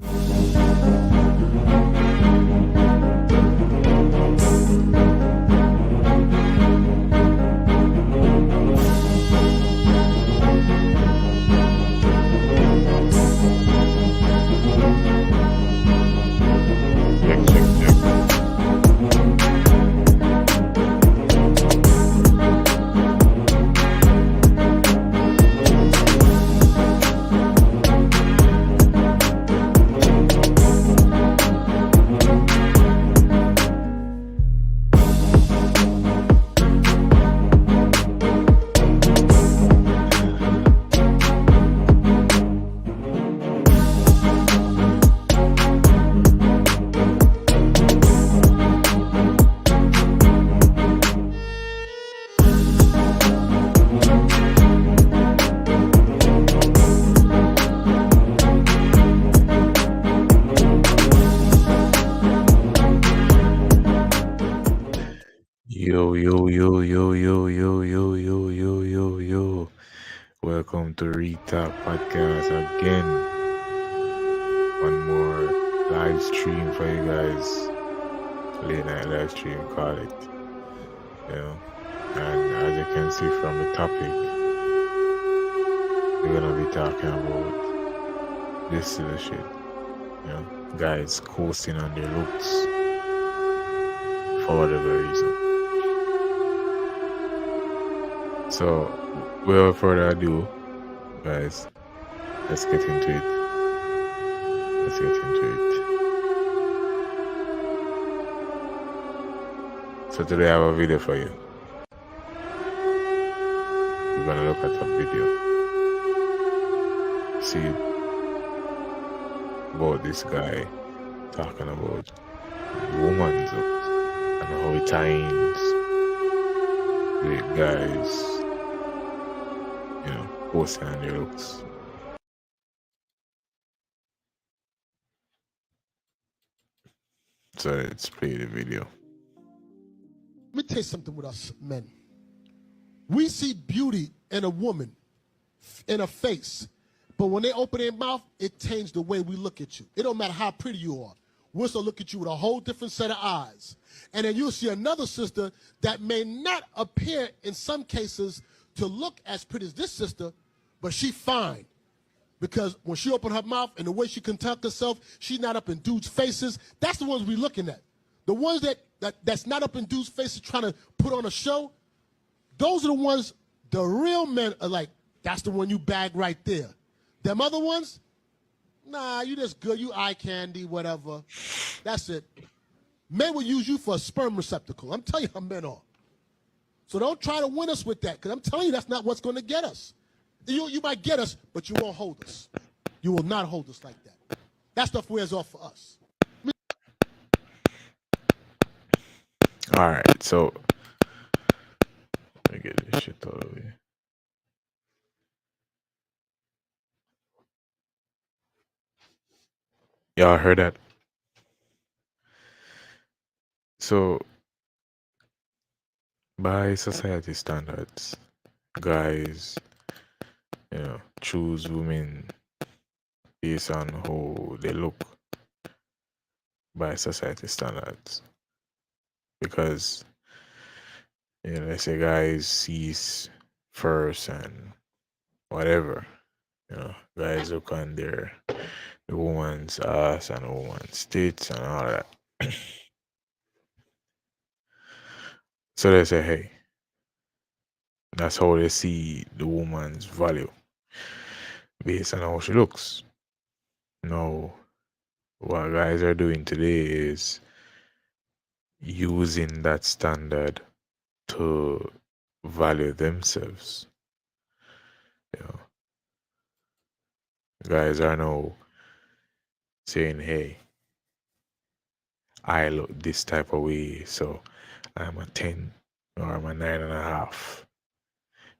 Check, check, check. Yo, yo, yo, yo, yo, yo, yo, yo, yo, yo, yo. Welcome to Retap Podcast again. One more live stream for you guys. Late night live stream, call it. You know. And as you can see from the topic, we're gonna be talking about this silly shit. You know, guys coasting on their looks for whatever reason. So, without further ado, guys, let's get into it. Let's get into it. So today I have a video for you. We're gonna look at a video. See about this guy talking about woman's looks and how it ties with guys, you know, posting on their looks. So let's play the video. Let me tell you something with us men. We see beauty in a woman, in a face, but when they open their mouth, it changes the way we look at you. It don't matter how pretty you are. We'll still look at you with a whole different set of eyes. And then you'll see another sister that may not appear in some cases to look as pretty as this sister, but she fine. Because when she open her mouth and the way she conduct herself, she's not up in dudes' faces. That's the ones we're looking at. The ones that's not up in dudes' faces trying to put on a show, those are the ones the real men are like, that's the one you bag right there. Them other ones, nah, you just good, you eye candy, whatever. That's it. Men will use you for a sperm receptacle. I'm telling you how men are. So don't try to win us with that, because I'm telling you that's not what's going to get us. You might get us, but you won't hold us. You will not hold us like that. That stuff wears off for us. All right, so let me get this shit out of here. Y'all heard that? So, by society standards, guys, you know, choose women based on how they look by society standards. Because, you know, let's say guys sees first and whatever, you know, guys look on the woman's ass and the woman's tits and all that. So they say, hey, that's how they see the woman's value based on how she looks. Now, what guys are doing today is using that standard to value themselves. You know, guys are now saying, hey, I look this type of way, so I'm a 10 or I'm a 9.5.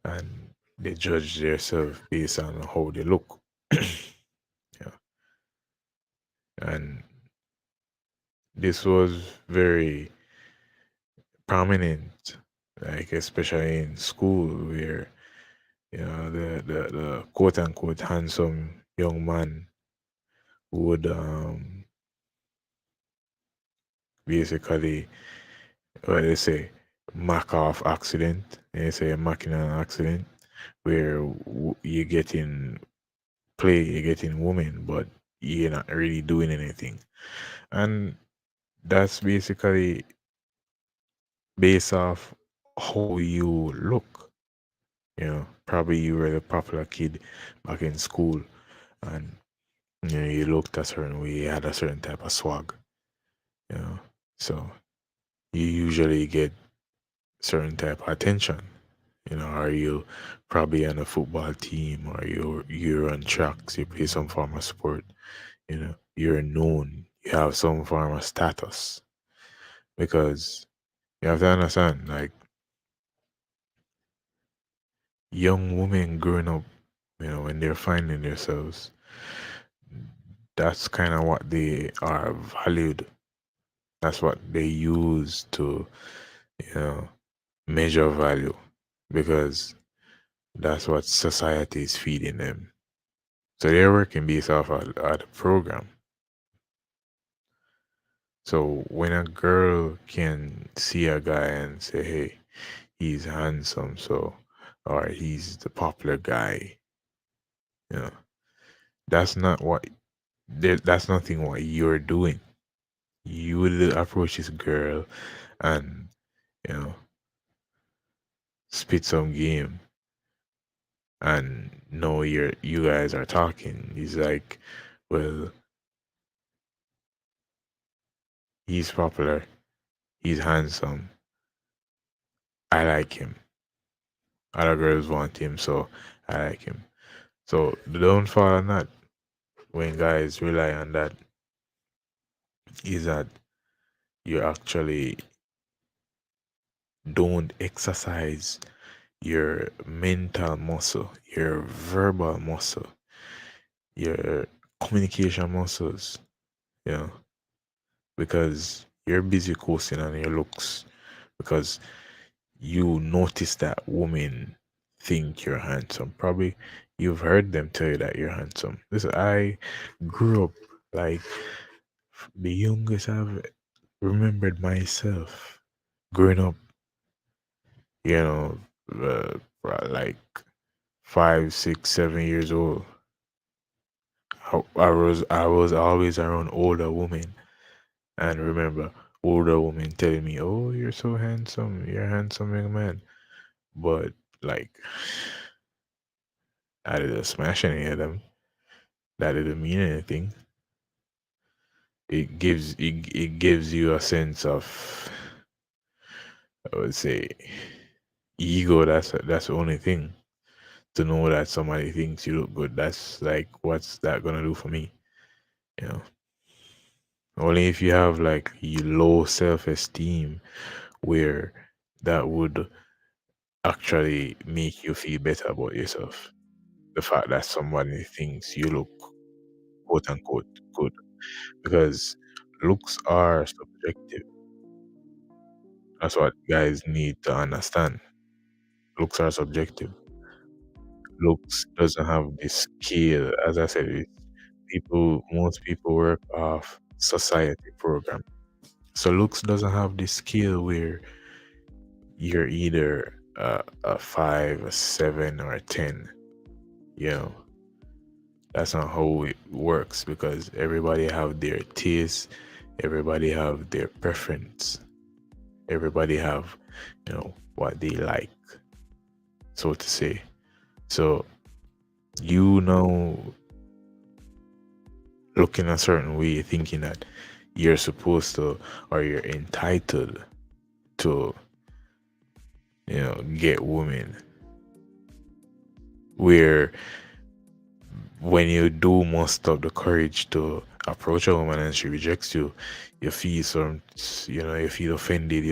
And they judge themselves based on how they look. Yeah. And this was very prominent, like especially in school, where you know the quote unquote handsome young man would basically, what they say, mark off accident. They say marking an accident where you're getting play, you're getting women, but you're not really doing anything. And that's basically based off how you look. You know, probably you were the popular kid back in school, and you looked a certain way, you had a certain type of swag. You know, so you usually get certain type of attention. You know, are you probably on a football team, or you're on tracks, you play some form of sport. You know, you're known, you have some form of status, because you have to understand, like, young women growing up, you know, when they're finding themselves, that's kind of what they are valued. That's what they use to, you know, measure value, because that's what society is feeding them. So they're working based off of the program. So when a girl can see a guy and say, hey, he's handsome, so, or he's the popular guy, you know, that's not what, that's nothing what you're doing. You would approach this girl and, you know, spit some game, and know you guys are talking. He's like, well, he's popular, he's handsome, I like him. Other girls want him, so I like him. So don't fall on that. When guys rely on that, is that you actually don't exercise your mental muscle, your verbal muscle, your communication muscles, you know, because you're busy coasting on your looks, because you notice that women think you're handsome. Probably you've heard them tell you that you're handsome. Listen, I grew up like the youngest I've remembered myself growing up, you know, like 5, 6, 7 years old. I was always around older women, and remember older women telling me, "Oh, you're so handsome. You're a handsome young man." But like, I didn't smash any of them. That didn't mean anything. It gives you a sense of, I would say, ego. That's the only thing. To know that somebody thinks you look good. That's like, what's that gonna do for me? You know. Only if you have like low self esteem, where that would actually make you feel better about yourself. The fact that somebody thinks you look quote unquote good, because looks are subjective. That's what guys need to understand. Looks are subjective. Looks doesn't have this scale. As I said, most people work off society program. So looks doesn't have this scale where you're either a 5, a 7, or a 10. You know, that's not how it works, because everybody have their taste, everybody have their preference, everybody have, what they like, so to say. So you know, looking a certain way, thinking that you're supposed to, or you're entitled to, get women, where when you do muster up the courage to approach a woman and she rejects you, you feel you feel offended,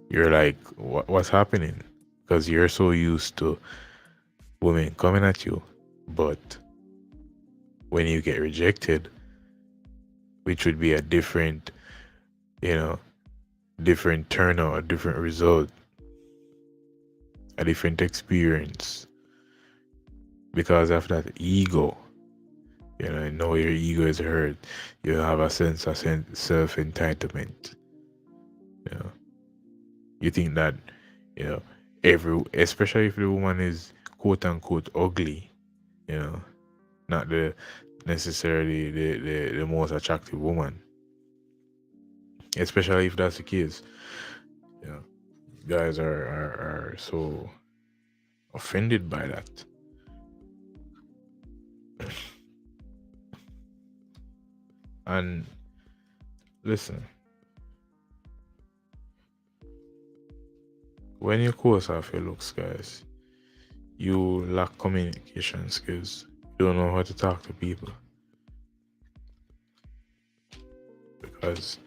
you're like, what's happening? Because you're so used to women coming at you, but when you get rejected, which would be a different, you know, different turnout, a different result, a different experience, because of that ego. Know your ego is hurt. You have a sense of self entitlement. You know, you think that especially if the woman is quote unquote ugly. Not the necessarily the most attractive woman. Especially if that's the case. Guys are so offended by that. And listen, when you course off your looks, guys, you lack communication skills. You don't know how to talk to people. Because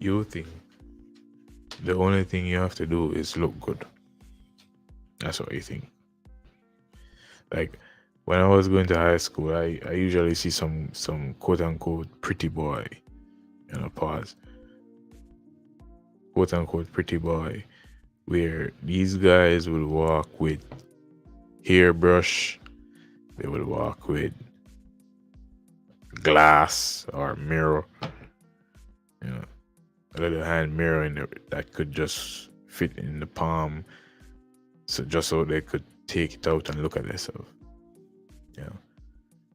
you think the only thing you have to do is look good. That's what you think. Like when I was going to high school, I usually see some quote unquote pretty boy, pause, quote unquote pretty boy, where these guys would walk with hairbrush, they would walk with glass or mirror, a little hand mirror in there that could just fit in the palm, so they could take it out and look at themselves.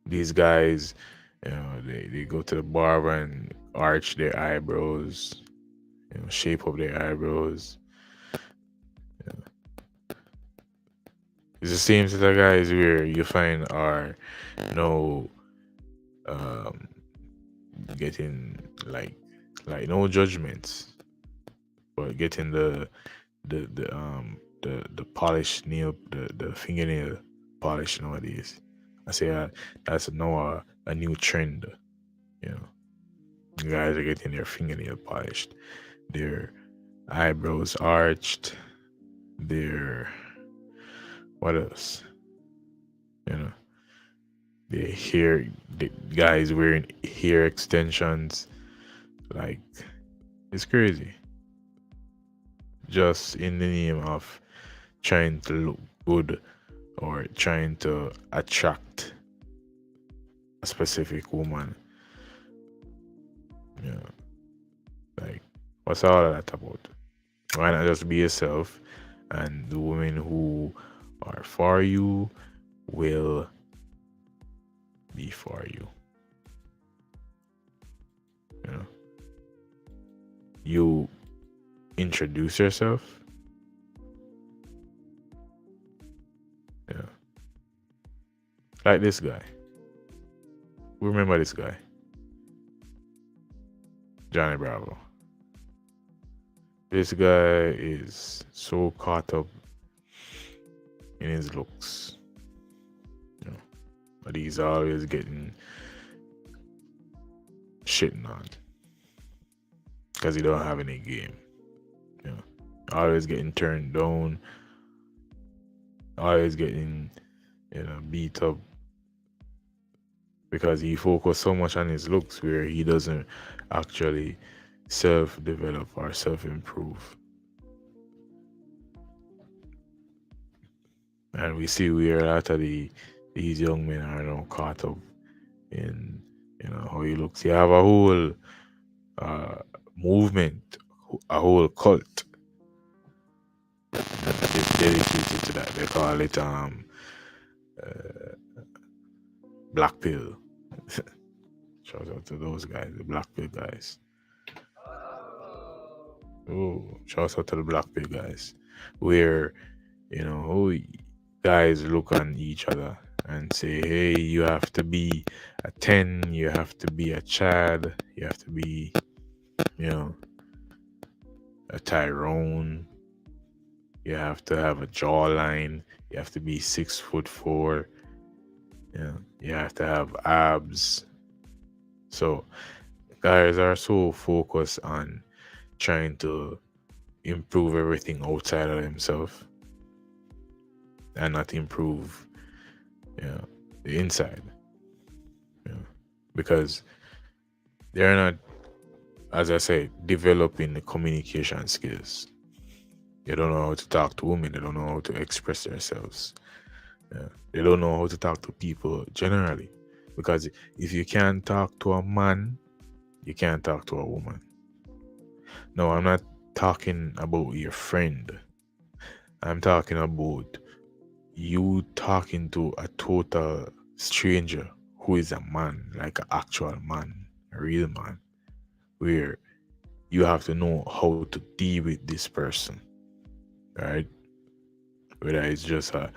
These guys, they go to the barber and arch their eyebrows, shape up their eyebrows. It's the same set of guys where you find are, getting like no judgments, but getting the polished nail, the fingernail polish nowadays. I say that's now a new trend. Guys are getting their fingernail polished, their eyebrows arched, their what else? The hair, the guys wearing hair extensions. Like, it's crazy. Just in the name of trying to look good or trying to attract a specific woman. Like, what's all of that about? Why not just be yourself, and the women who are for you will be for you. You introduce yourself. Like this guy. Remember this guy? Johnny Bravo. This guy is so caught up in his looks. But he's always getting shitting on because he don't have any game. Always getting turned down. Always getting beat up because he focused so much on his looks where he doesn't actually self-develop or self-improve. And we see where a lot of these young men are now caught up in how he looks. You have a whole movement, a whole cult that is dedicated to that. They call it Black Pill. Shout out to those guys, the Black Pill guys. Oh, shout out to the Black Pill guys, where guys look on each other and say, hey, you have to be a 10, you have to be a Chad, you have to be a Tyrone, you have to have a jawline, you have to be 6'4", you have to have abs. So guys are so focused on trying to improve everything outside of themselves and not improve the inside, because they're not, as I say, developing the communication skills. They don't know how to talk to women. They don't know how to express themselves. Yeah. They don't know how to talk to people generally. Because if you can't talk to a man, you can't talk to a woman. No, I'm not talking about your friend. I'm talking about you talking to a total stranger who is a man, like an actual man, a real man, where you have to know how to deal with this person, right? Whether it's just a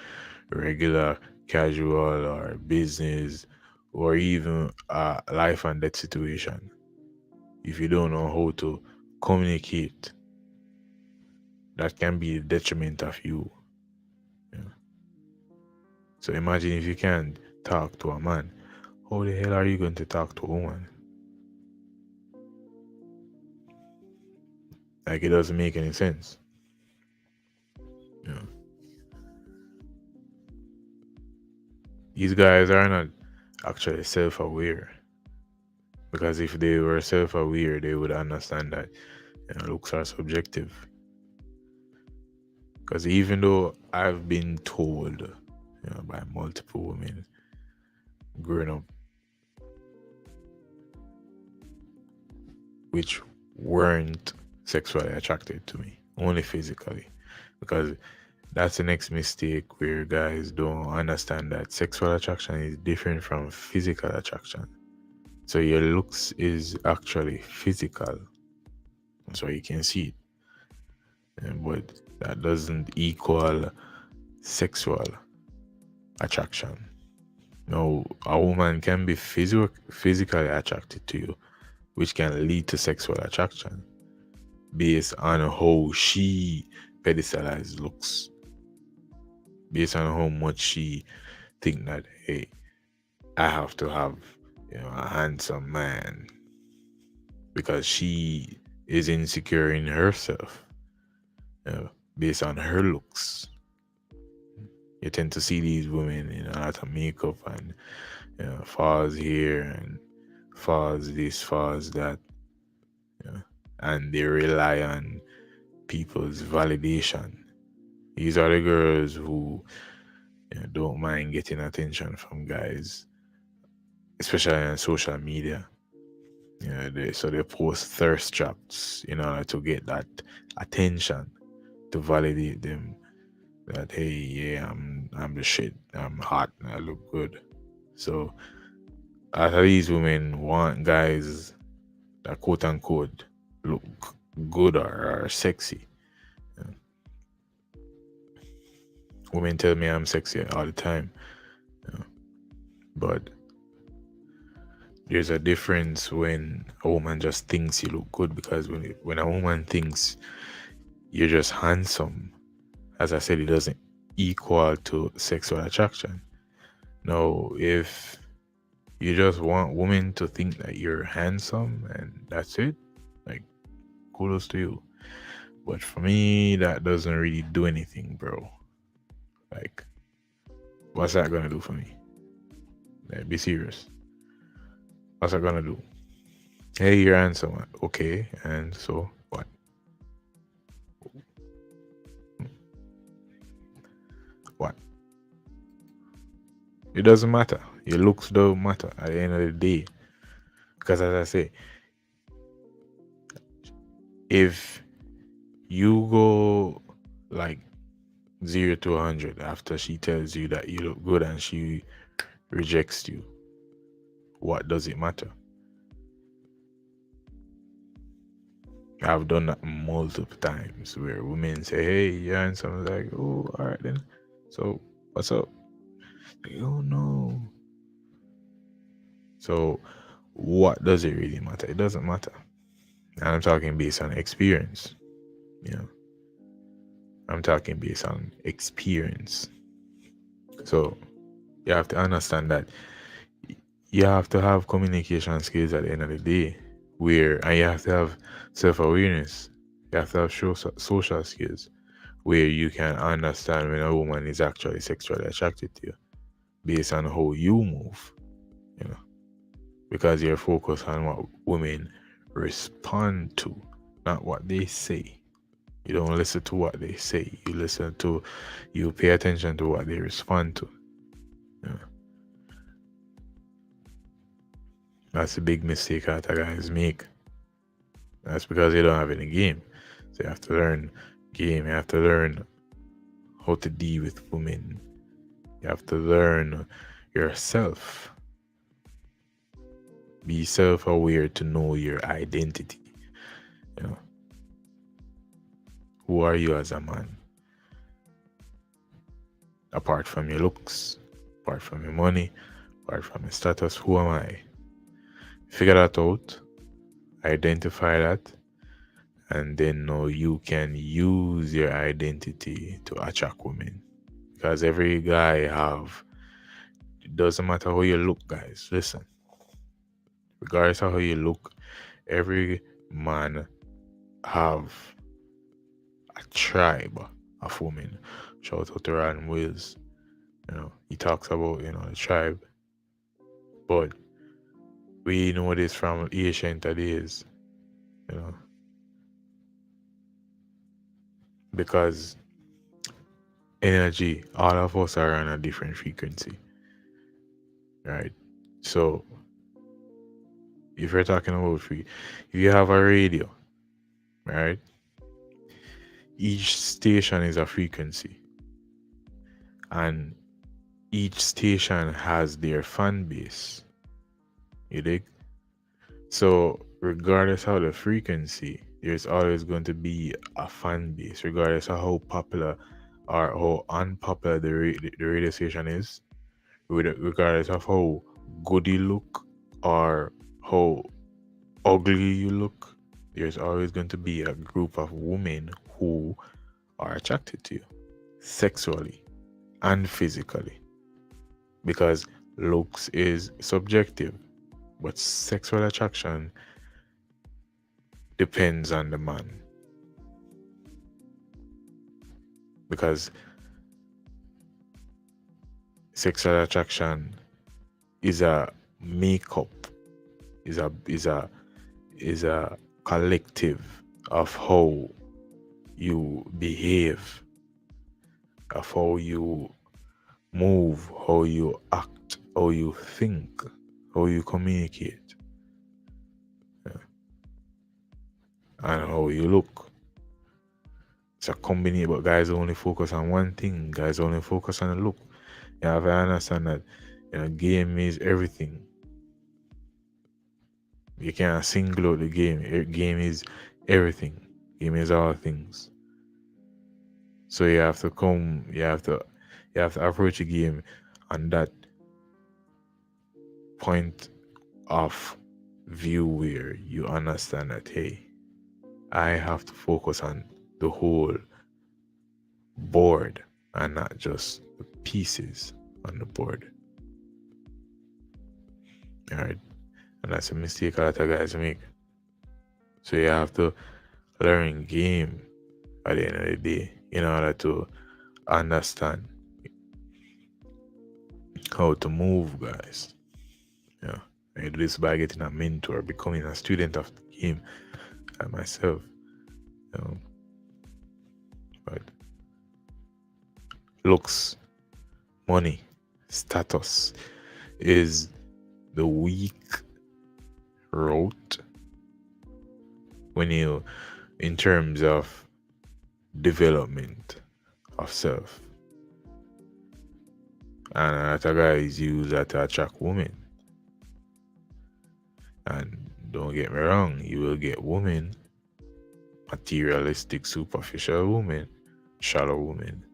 regular, casual, or business, or even a life and death situation. If you don't know how to communicate, that can be a detriment of you. Yeah. So imagine if you can't talk to a man, how the hell are you going to talk to a woman? Like it doesn't make any sense. Yeah. These guys are not actually self-aware, because if they were self-aware, they would understand that looks are subjective. Because even though I've been told, by multiple women growing up, which weren't sexually attracted to me, only physically, because that's the next mistake where guys don't understand that sexual attraction is different from physical attraction. So your looks is actually physical, so you can see it, but that doesn't equal sexual attraction. No, a woman can be physically attracted to you, which can lead to sexual attraction based on how she pedestalizes looks, based on how much she think that, hey, I have to have a handsome man, because she is insecure in herself, based on her looks. You tend to see these women in a lot of makeup and falls here and falls this, falls that, and they rely on people's validation. These are the girls who don't mind getting attention from guys, especially on social media. So they post thirst traps in order to get that attention, to validate them that, hey, yeah, I'm the shit, I'm hot, and I look good. So a lot of these women want guys that quote unquote look good or are sexy. Yeah. Women tell me I'm sexy all the time, but there's a difference when a woman just thinks you look good, because when a woman thinks you're just handsome, as I said, it doesn't equal to sexual attraction. Now, if you just want women to think that you're handsome and that's it, like, kudos to you. But for me, that doesn't really do anything, bro. Like, what's that gonna do for me? Like, be serious. What's that gonna do? Hey, you're handsome. Okay, and so what? What? It doesn't matter. Your looks don't matter at the end of the day. Because as I say, if you go like 0 to 100 after she tells you that you look good and she rejects you, what does it matter? I've done that multiple times where women say, hey, you're handsome. I'm like, oh, all right then. So what's up? Like, oh no. So what does it really matter? It doesn't matter. And I'm talking based on experience. I'm talking based on experience. So you have to understand that you have to have communication skills at the end of the day, and you have to have self-awareness. You have to have social skills where you can understand when a woman is actually sexually attracted to you based on how you move, because you're focused on what women respond to, not what they say. You don't listen to what they say. You pay attention to what they respond to. You know, that's a big mistake a lot of guys make. That's because they don't have any game. So you have to learn game. You have to learn how to deal with women. You have to learn yourself. Be self-aware to know your identity. You know, who are you as a man? Apart from your looks, apart from your money, apart from your status, who am I? Figure that out, identify that, and then know you can use your identity to attract women. Because every guy have, it doesn't matter how you look, guys. Listen, regardless of how you look, every man have a tribe of women. Shout out to Ryan Wills. You know, he talks about, you know, the tribe. But we know this from ancient days, you know, because energy, all of us are on a different frequency, right? So if you're talking about if you have a radio, right? Each station is a frequency, and each station has their fan base. You dig? So regardless of the frequency, there's always going to be a fan base, regardless of how popular or how unpopular the radio station is, regardless of how good you look or how ugly you look. There's always going to be a group of women who are attracted to you sexually and physically, because looks is subjective, but sexual attraction depends on the man, because sexual attraction is a makeup, is a collective of how you behave, of how you move, how you act, how you think, how you communicate, and how you look. It's a combination, but guys only focus on one thing. Guys only focus on the look. You have to understand that, you know, game is everything. You can't single out the game. Game is everything. Game is all things. So you have to approach a game on that point of view where you understand that, hey, I have to focus on the whole board and not just the pieces on the board. Alright? And that's a mistake a lot of guys make. So you have to learn game at the end of the day in order to understand how to move, guys. Yeah. I do this by getting a mentor, becoming a student of the game and myself. You know. But looks, money, status is the weak route when you, in terms of development of self. And a lot of guys use that to attract women. And don't get me wrong, you will get women, materialistic, superficial women, shallow women,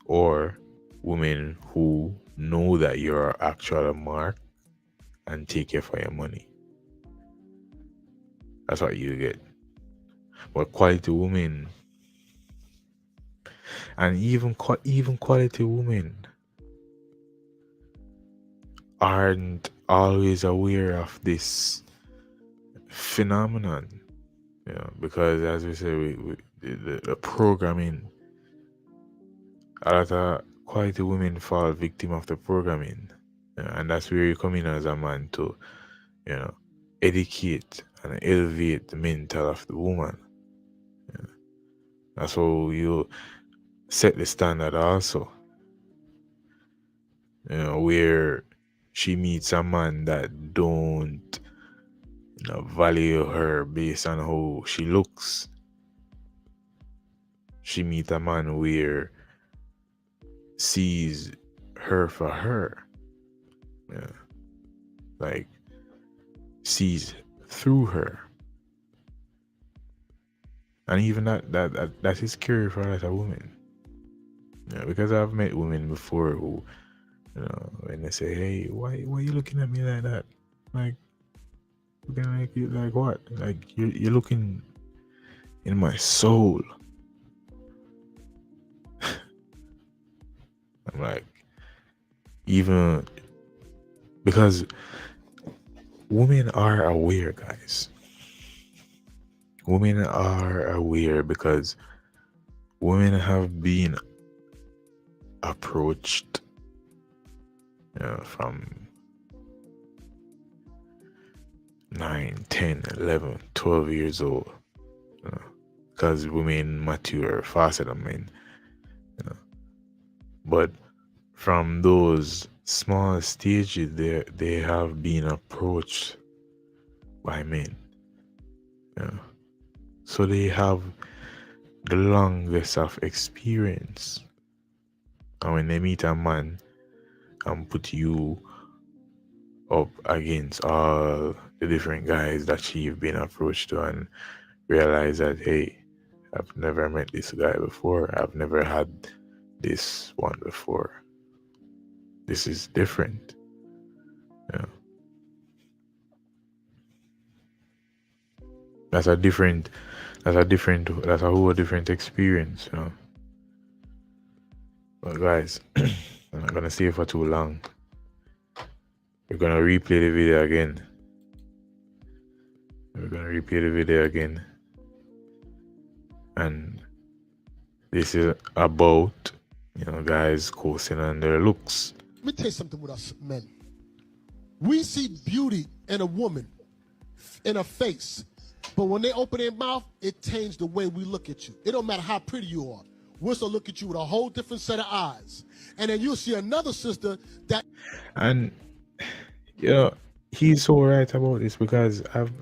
or women who know that you're actual mark and take you for your money. That's what you get. But quality women, and even quality women, aren't always aware of this phenomenon. You know, because as we say, the programming, a lot of quality women fall victim of the programming. You know, and that's where you come in as a man to, you know, educate and elevate the mental of the woman. You know, that's how you set the standard also. where she meets a man that don't value her based on how she looks. She meets a man where sees her for her, yeah, like sees through her, and even that is scary for a lot of women. Yeah, because I've met women before who, when they say, "Hey, why are you looking at me like that?" Like, looking like you, like what? Like you're looking in my soul. I'm like, even because women are aware, guys. Women are aware because women have been approached from 9, 10, 11, 12 years old. Because women mature faster than men. But from those small stages, they have been approached by men. So they have the longest of experience. And when they meet a man and put you up against all the different guys that you've been approached to and realize that, hey, I've never met this guy before. I've never had this one before. This is different. Yeah. That's a whole different experience, But guys, I'm not gonna stay for too long. We're gonna replay the video again. And this is about, guys coasting on their looks. Let me tell you something with us men. We see beauty in a woman, in a face, but when they open their mouth, it changes the way we look at you. It don't matter how pretty you are. We'll still look at you with a whole different set of eyes. And then you'll see another sister that... And he's so right about this because I've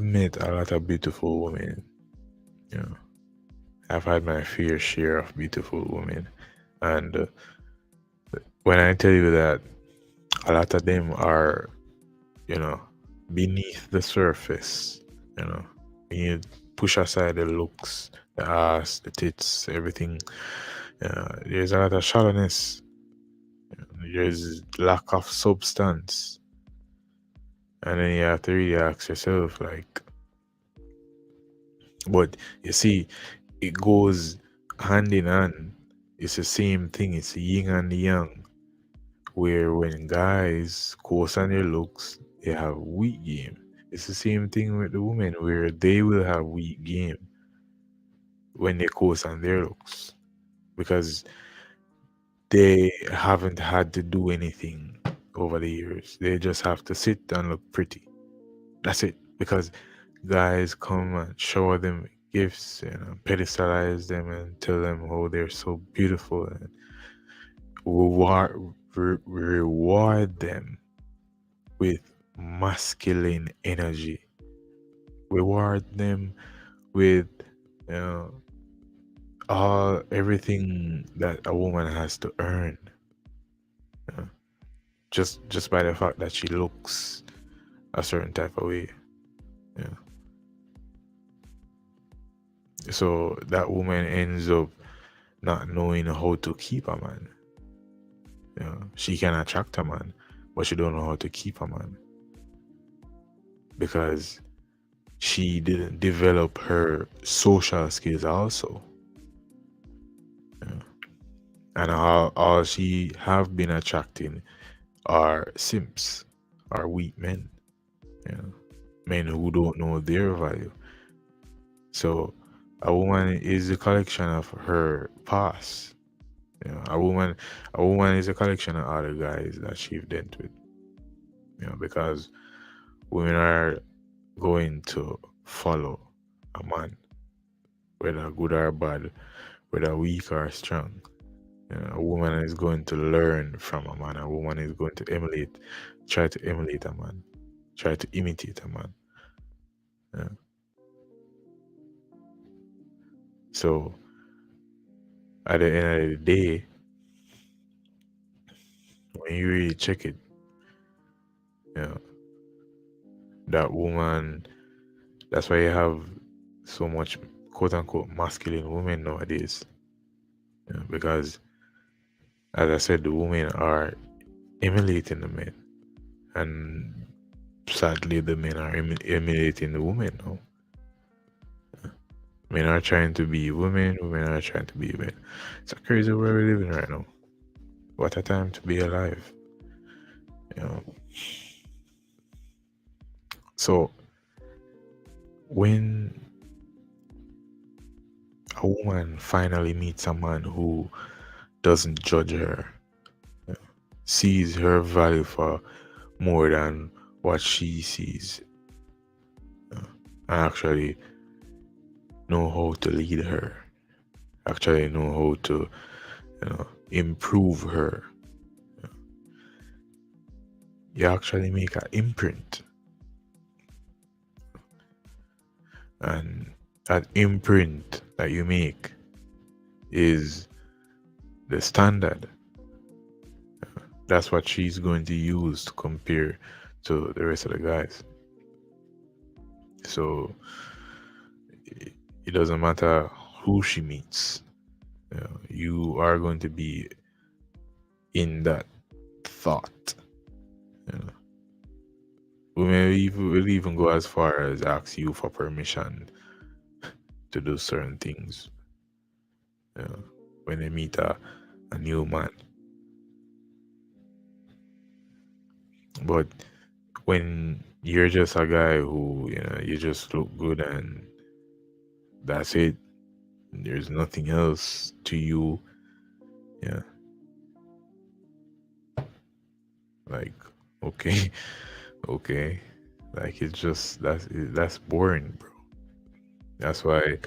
met a lot of beautiful women. I've had my fair share of beautiful women, and when I tell you that a lot of them are, beneath the surface, when you push aside the looks, the ass, the tits, everything, there's a lot of shallowness. There's lack of substance. And then you have to really ask yourself, like, but you see, it goes hand in hand. It's the same thing. It's the yin and the yang. Where when guys coast on their looks, they have weak game. It's the same thing with the women, where they will have weak game when they coast on their looks, because they haven't had to do anything over the years. They just have to sit and look pretty. That's it. Because guys come and shower them gifts, pedestalize them and tell them how they're so beautiful, and reward them with masculine energy. Reward them with everything that a woman has to earn. Just by the fact that she looks a certain type of way. Yeah. So that woman ends up not knowing how to keep a man. She can attract a man, but she don't know how to keep a man, because she didn't develop her social skills also. And all she have been attracting are simps, are weak men. Men who don't know their value. So a woman is a collection of her past. A woman is a collection of other guys that she's dealt with. Because women are going to follow a man, whether good or bad, whether weak or strong. A woman is going to learn from a man. A woman is going to emulate, try to emulate a man, try to imitate a man. Yeah. So at the end of the day, when you really check it, you know, that woman, that's why you have so much quote unquote masculine women nowadays. Because as I said, the women are emulating the men. And sadly, the men are emulating the women now. Men are trying to be women, women are trying to be men. It's a crazy world we're living right now. What a time to be alive. You know. So when a woman finally meets a man who doesn't judge her, sees her value for more than what she sees, and actually know how to lead her, actually know how to, improve her. You actually make an imprint, and that imprint that you make is the standard. That's what she's going to use to compare to the rest of the guys. So it doesn't matter who she meets. You are going to be in that thought. We'll even go as far as ask you for permission to do certain things when they meet a new man. But when you're just a guy who, you just look good and that's it, there's nothing else to you, yeah. Like, okay, okay. Like, it's just, that's boring, bro. That's why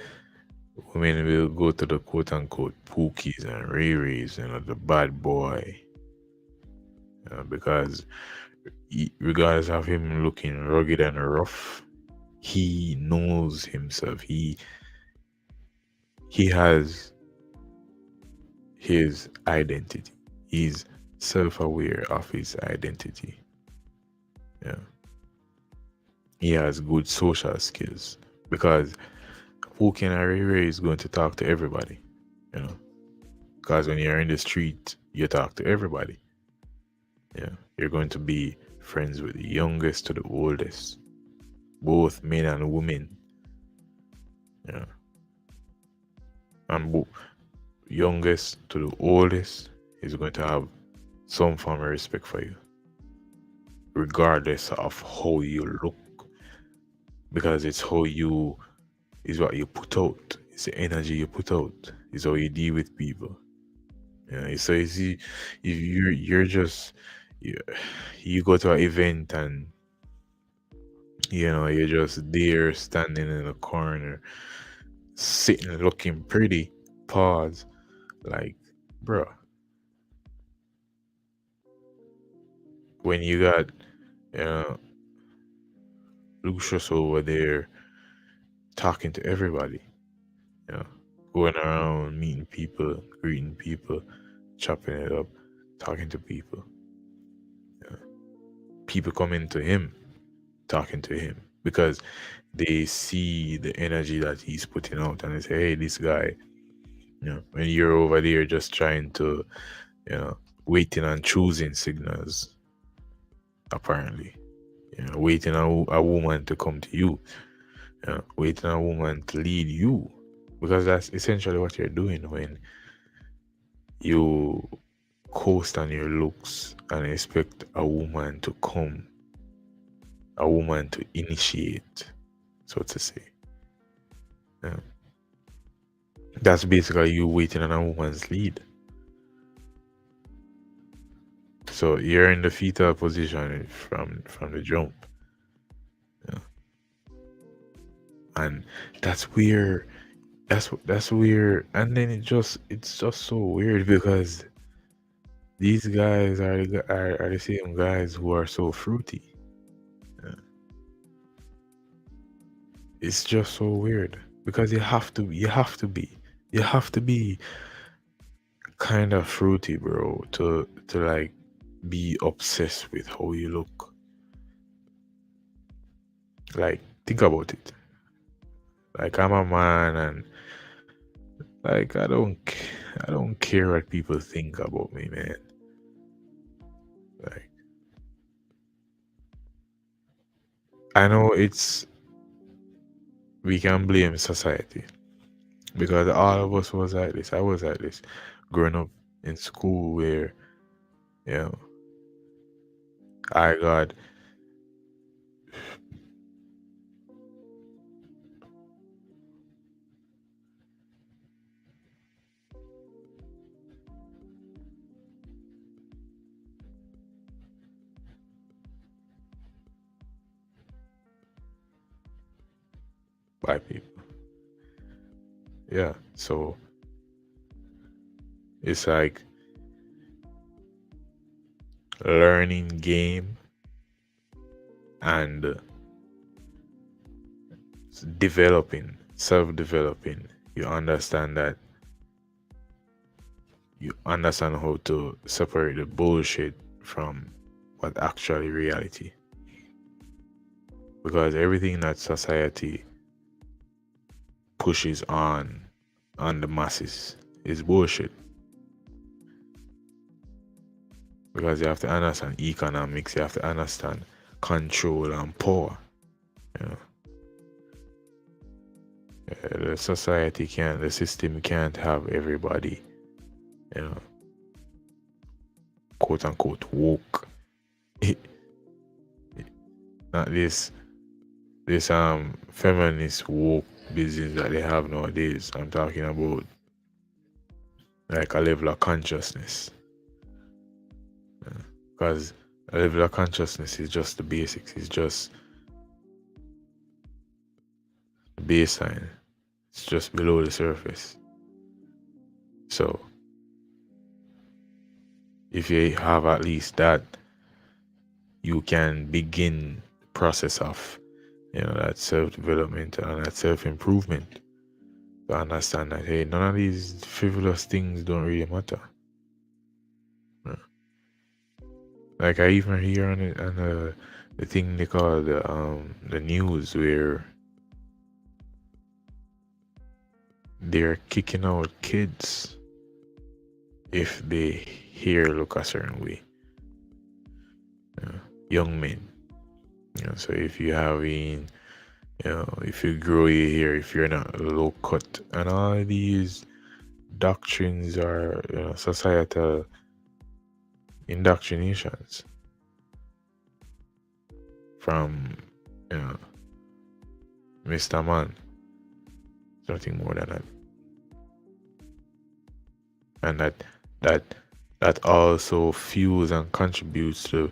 women will go to the quote unquote Pookies and Riri's, the bad boy. Because regardless of him looking rugged and rough, he knows himself. He has his identity. He's self-aware of his identity. Yeah. He has good social skills because Pookie and Riri is going to talk to everybody. Because when you're in the street, you talk to everybody. Yeah, you're going to be friends with the youngest to the oldest, both men and women. Yeah, and youngest to the oldest is going to have some form of respect for you, regardless of how you look, because it's how you is what you put out. It's the energy you put out. It's how you deal with people. Yeah, so you see, if you're just you go to an event and you're just there standing in a corner, sitting looking pretty, pause, like, bro, when you got Lucius over there talking to everybody, going around meeting people, greeting people, chopping it up, talking to people. People coming to him, talking to him because they see the energy that he's putting out and they say, hey, this guy, when you're over there just trying to, waiting and choosing signals, apparently, waiting a woman to come to you, waiting a woman to lead you, because that's essentially what you're doing when you coast on your looks and expect a woman to come, a woman to initiate, so to say. That's basically you waiting on a woman's lead. So you're in the fetal position from the jump. And that's where That's weird. And then it's just so weird because these guys are the same guys who are so fruity. Yeah. It's just so weird because you have to be kind of fruity, bro, to like be obsessed with how you look. Like, think about it. Like, I'm a man, and like I don't care what people think about me, man. Like, I know we can blame society because all of us was like this. I was like this growing up in school where, you know, I got by people. Yeah. So it's like learning game and developing, self-developing. You understand that you understand how to separate the bullshit from what actually reality. Because everything that society pushes on the masses is bullshit. Because you have to understand economics, you have to understand control and power. You know, the society can't, the system can't have everybody, you know, quote unquote woke. Not this feminist woke business that they have nowadays. I'm talking about like a level of consciousness. Because a level of consciousness is just the basics. It's just the baseline. It's just below the surface. So if you have at least that, you can begin the process of, you know, that self-development and that self-improvement to understand that, hey, none of these frivolous things don't really matter. Like, I even hear on it on the thing they call the news, where they're kicking out kids if they hair look a certain way. Young men. You know, so if you having, you know, if you grow your hair, if you're not low cut, and all of these doctrines are, you know, societal indoctrinations from, you know, Mr. Man. Nothing more than that. And that also fuels and contributes to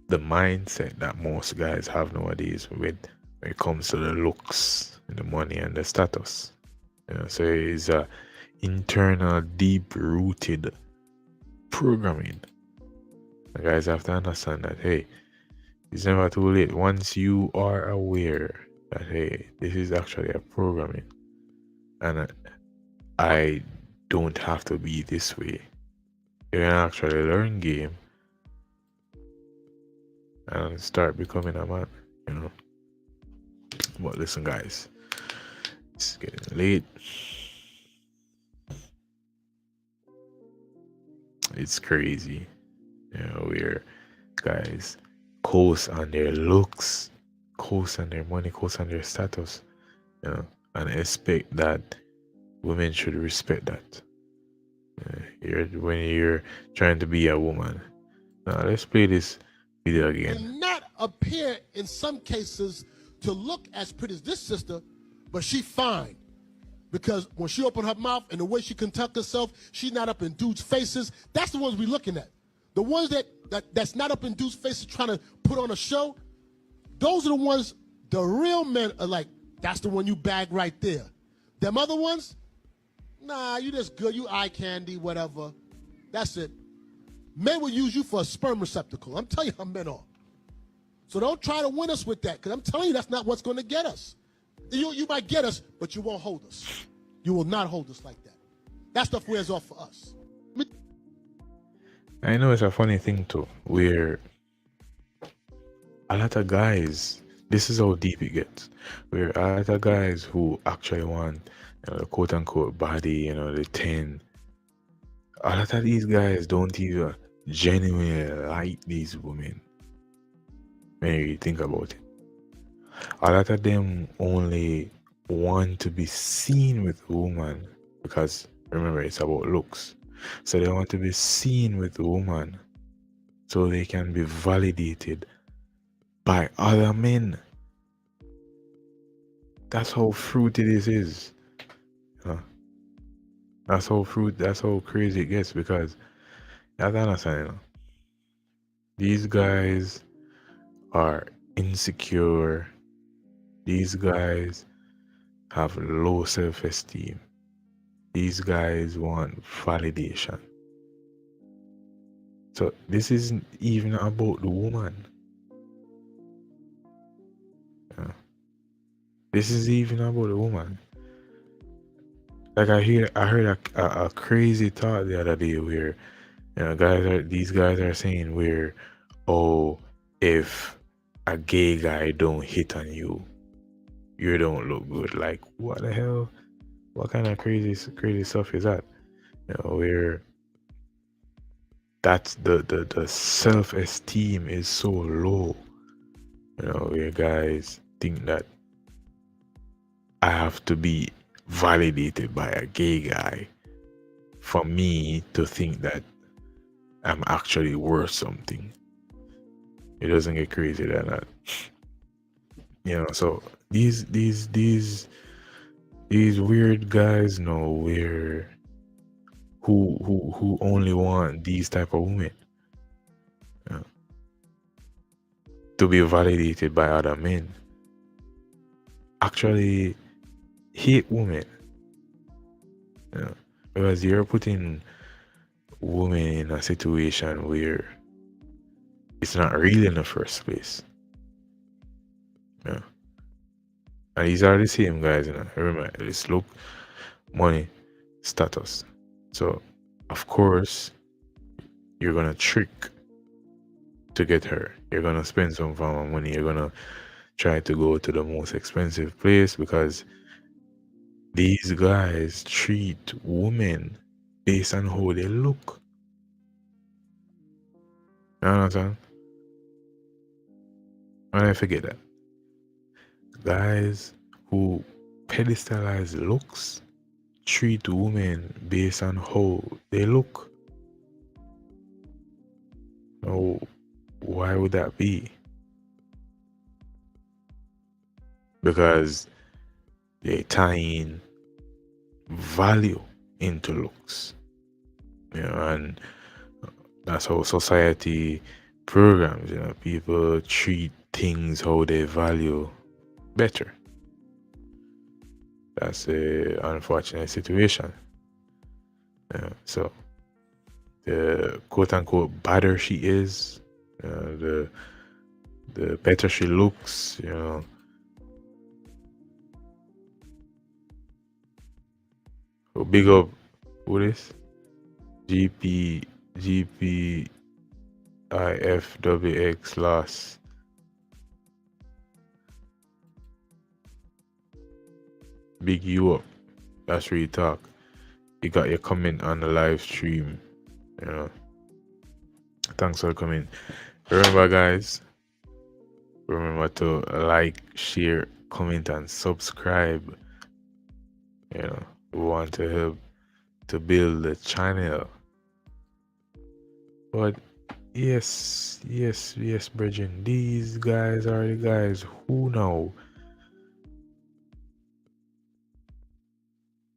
the mindset that most guys have nowadays when it comes to the looks and the money and the status. You know, so it's a internal, deep-rooted programming. The guys have to understand that, hey, it's never too late. Once you are aware that, hey, this is actually a programming, and I don't have to be this way, you can actually learn game and start becoming a man, you know. But listen, guys, it's getting late. It's crazy, you know, where guys coast on their looks, coast on their money, coast on their status, you know, and expect that women should respect that. When you're trying to be a woman. Now let's play this video again. And not appear in some cases to look as pretty as this sister, but she fine. Because when she opened her mouth and the way she conduct herself, she's not up in dudes' faces. That's the ones we're looking at. The ones that's not up in dudes' faces trying to put on a show, those are the ones, the real men are like, that's the one you bag right there. Them other ones, nah, you just good, you eye candy, whatever. That's it. Men will use you for a sperm receptacle. I'm telling you how men are. So don't try to win us with that, because I'm telling you that's not what's going to get us. You might get us, but you won't hold us. You will not hold us like that. That stuff wears off for us. I know it's a funny thing too, where a lot of guys, this is how deep it gets, where a lot of guys who actually want, the quote unquote body, the 10, a lot of these guys don't even genuinely like these women when you think about it. A lot of them only want to be seen with a woman because remember it's about looks. So they want to be seen with a woman so they can be validated by other men. That's how fruity this is. That's how crazy it gets, because you have to understand, these guys are insecure. These guys have low self-esteem. These guys want validation. So this isn't even about the woman. This is even about the woman. Like I heard a crazy thought the other day where these guys are saying where, oh, if a gay guy don't hit on you, you don't look good. Like, what the hell? What kind of crazy stuff is that? Where that's the self-esteem is so low. Where guys think that I have to be validated by a gay guy for me to think that I'm actually worth something. It doesn't get crazy than that. So these weird guys who only want these type of women to be validated by other men actually hate women. Because you're putting women in a situation where it's not real in the first place. And these are the same guys, Remember, it's look, money, status. So, of course, you're gonna trick to get her. You're gonna spend some form of money. You're gonna try to go to the most expensive place because these guys treat women based on how they look. You understand? And I forget that. Guys who pedestalize looks treat women based on how they look. Now, why would that be? Because they tie in value into looks. And that's how society programs, people treat things how they value better. That's a unfortunate situation. So the quote unquote better she is, the better she looks, So big up who this? GPIFWX loss. Big you up. That's real talk. You got your comment on the live stream. Thanks for coming. Remember, guys, remember to like, share, comment, and subscribe. We want to help to build the channel. But yes, brethren, these guys are the guys who now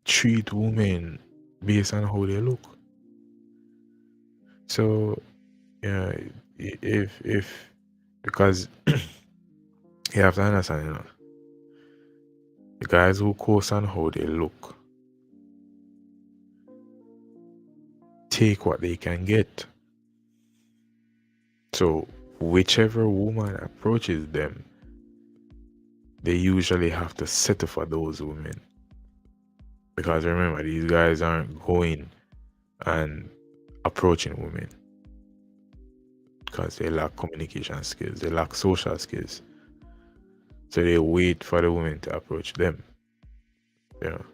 treat women based on how they look. So, if because you have to understand, The guys who coast on how they look take what they can get. So whichever woman approaches them, they usually have to settle for those women. Because remember, these guys aren't going and approaching women because they lack communication skills, they lack social skills. So they wait for the women to approach them. You know.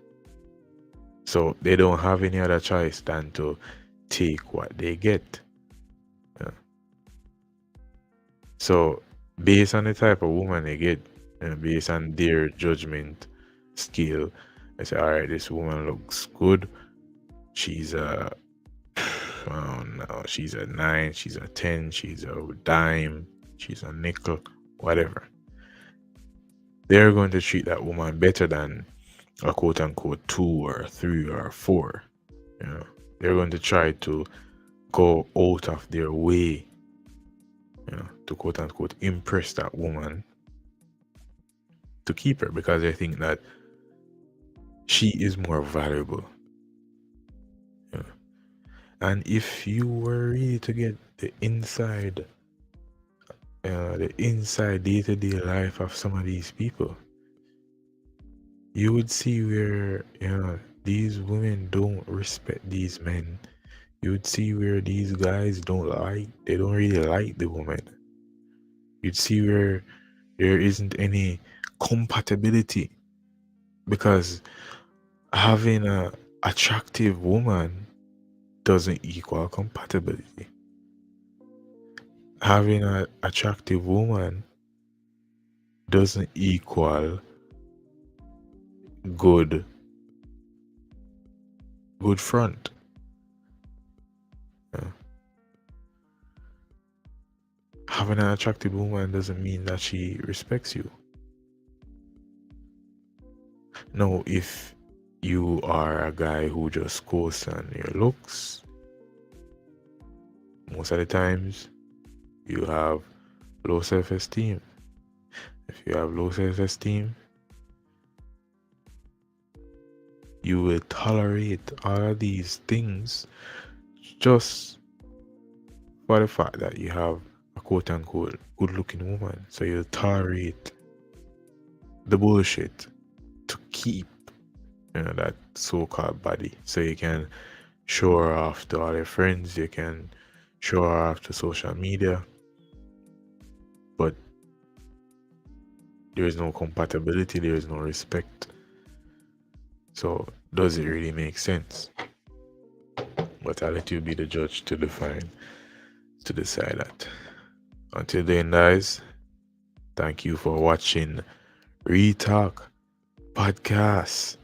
So they don't have any other choice than to take what they get. Yeah. So based on the type of woman they get, based on their judgment skill, I say, all right, this woman looks good. She's a, I don't know, she's a 9, she's a 10, she's a dime, she's a nickel, whatever. They're going to treat that woman better than a quote unquote 2 or 3 or 4. You know, they're going to try to go out of their way, you know, to quote unquote impress that woman to keep her because they think that she is more valuable. You know. And if you were really to get the inside day-to-day life of some of these people, you would see where, you know, these women don't respect these men. You would see where these guys they don't really like the woman. You'd see where there isn't any compatibility because having a attractive woman doesn't equal compatibility. Having an attractive woman doesn't equal good front. Yeah. Having an attractive woman doesn't mean that she respects you. No, if you are a guy who just coasts on your looks, most of the times you have low self-esteem. If you have low self-esteem, you will tolerate all of these things just for the fact that you have a quote-unquote good-looking woman. So you tolerate the bullshit to keep, you know, that so-called body. So you can show her off to all your friends, you can show her off to social media, but there is no compatibility, there is no respect. So does it really make sense? But I'll let you be the judge to decide that. Until then, guys, thank you for watching Retalk Podcast.